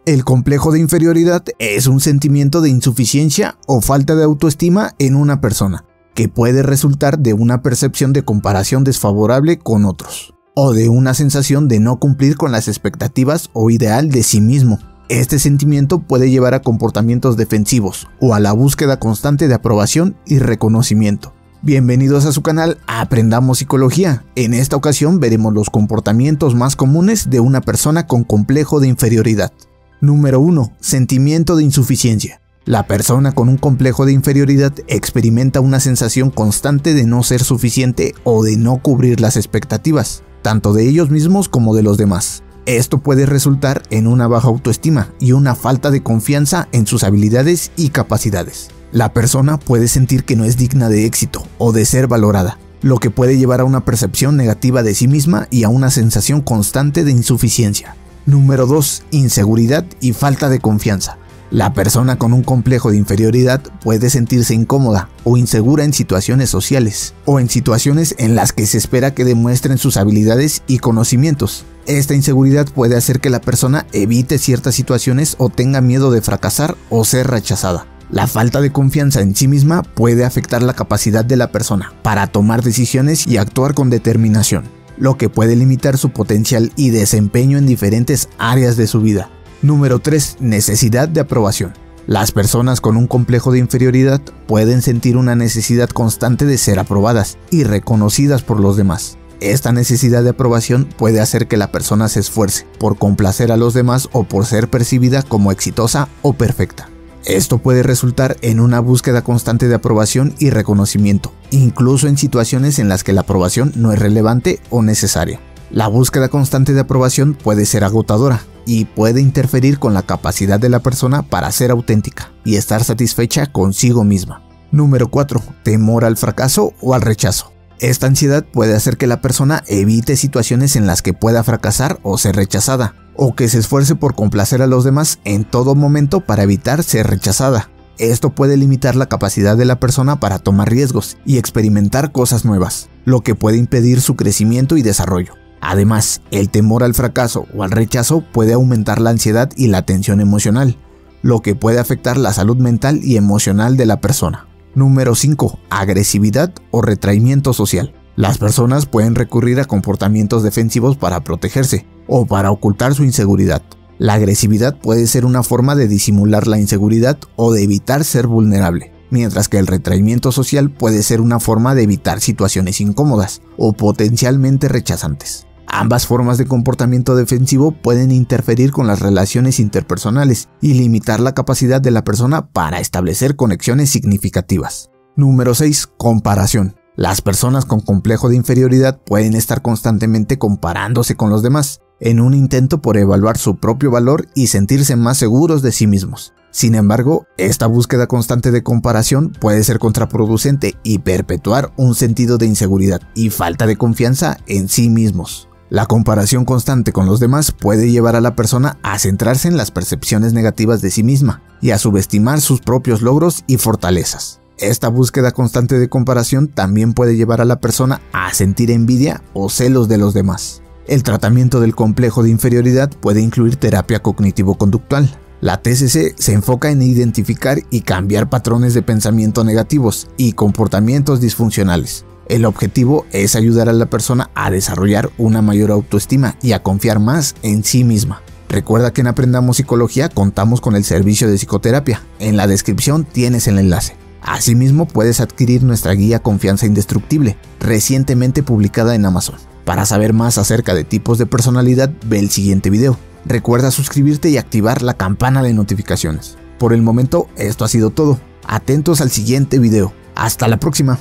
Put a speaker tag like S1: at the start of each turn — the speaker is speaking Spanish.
S1: El complejo de inferioridad es un sentimiento de insuficiencia o falta de autoestima en una persona, que puede resultar de una percepción de comparación desfavorable con otros, o de una sensación de no cumplir con las expectativas o ideal de sí mismo. Este sentimiento puede llevar a comportamientos defensivos o a la búsqueda constante de aprobación y reconocimiento. Bienvenidos a su canal Aprendamos Psicología. En esta ocasión veremos los comportamientos más comunes de una persona con complejo de inferioridad. Número 1. Sentimiento de insuficiencia. La persona con un complejo de inferioridad experimenta una sensación constante de no ser suficiente o de no cubrir las expectativas, tanto de ellos mismos como de los demás. Esto puede resultar en una baja autoestima y una falta de confianza en sus habilidades y capacidades. La persona puede sentir que no es digna de éxito o de ser valorada, lo que puede llevar a una percepción negativa de sí misma y a una sensación constante de insuficiencia. Número 2. Inseguridad y falta de confianza. La persona con un complejo de inferioridad puede sentirse incómoda o insegura en situaciones sociales o en situaciones en las que se espera que demuestren sus habilidades y conocimientos. Esta inseguridad puede hacer que la persona evite ciertas situaciones o tenga miedo de fracasar o ser rechazada. La falta de confianza en sí misma puede afectar la capacidad de la persona para tomar decisiones y actuar con determinación, lo que puede limitar su potencial y desempeño en diferentes áreas de su vida. Número 3. Necesidad de aprobación. Las personas con un complejo de inferioridad pueden sentir una necesidad constante de ser aprobadas y reconocidas por los demás. Esta necesidad de aprobación puede hacer que la persona se esfuerce por complacer a los demás o por ser percibida como exitosa o perfecta. Esto puede resultar en una búsqueda constante de aprobación y reconocimiento, incluso en situaciones en las que la aprobación no es relevante o necesaria. La búsqueda constante de aprobación puede ser agotadora y puede interferir con la capacidad de la persona para ser auténtica y estar satisfecha consigo misma. Número 4. Temor al fracaso o al rechazo. Esta ansiedad puede hacer que la persona evite situaciones en las que pueda fracasar o ser rechazada, o que se esfuerce por complacer a los demás en todo momento para evitar ser rechazada. Esto puede limitar la capacidad de la persona para tomar riesgos y experimentar cosas nuevas, lo que puede impedir su crecimiento y desarrollo. Además, el temor al fracaso o al rechazo puede aumentar la ansiedad y la tensión emocional, lo que puede afectar la salud mental y emocional de la persona. Número 5. Agresividad o retraimiento social. Las personas pueden recurrir a comportamientos defensivos para protegerse o para ocultar su inseguridad. La agresividad puede ser una forma de disimular la inseguridad o de evitar ser vulnerable, mientras que el retraimiento social puede ser una forma de evitar situaciones incómodas o potencialmente rechazantes. Ambas formas de comportamiento defensivo pueden interferir con las relaciones interpersonales y limitar la capacidad de la persona para establecer conexiones significativas. Número 6. Comparación. Las personas con complejo de inferioridad pueden estar constantemente comparándose con los demás, en un intento por evaluar su propio valor y sentirse más seguros de sí mismos. Sin embargo, esta búsqueda constante de comparación puede ser contraproducente y perpetuar un sentido de inseguridad y falta de confianza en sí mismos. La comparación constante con los demás puede llevar a la persona a centrarse en las percepciones negativas de sí misma y a subestimar sus propios logros y fortalezas. Esta búsqueda constante de comparación también puede llevar a la persona a sentir envidia o celos de los demás. El tratamiento del complejo de inferioridad puede incluir terapia cognitivo-conductual. La TCC se enfoca en identificar y cambiar patrones de pensamiento negativos y comportamientos disfuncionales. El objetivo es ayudar a la persona a desarrollar una mayor autoestima y a confiar más en sí misma. Recuerda que en Aprendamos Psicología contamos con el servicio de psicoterapia. En la descripción tienes el enlace. Asimismo, puedes adquirir nuestra guía Confianza Indestructible, recientemente publicada en Amazon. Para saber más acerca de tipos de personalidad, ve el siguiente video. Recuerda suscribirte y activar la campana de notificaciones. Por el momento, esto ha sido todo. Atentos al siguiente video. Hasta la próxima.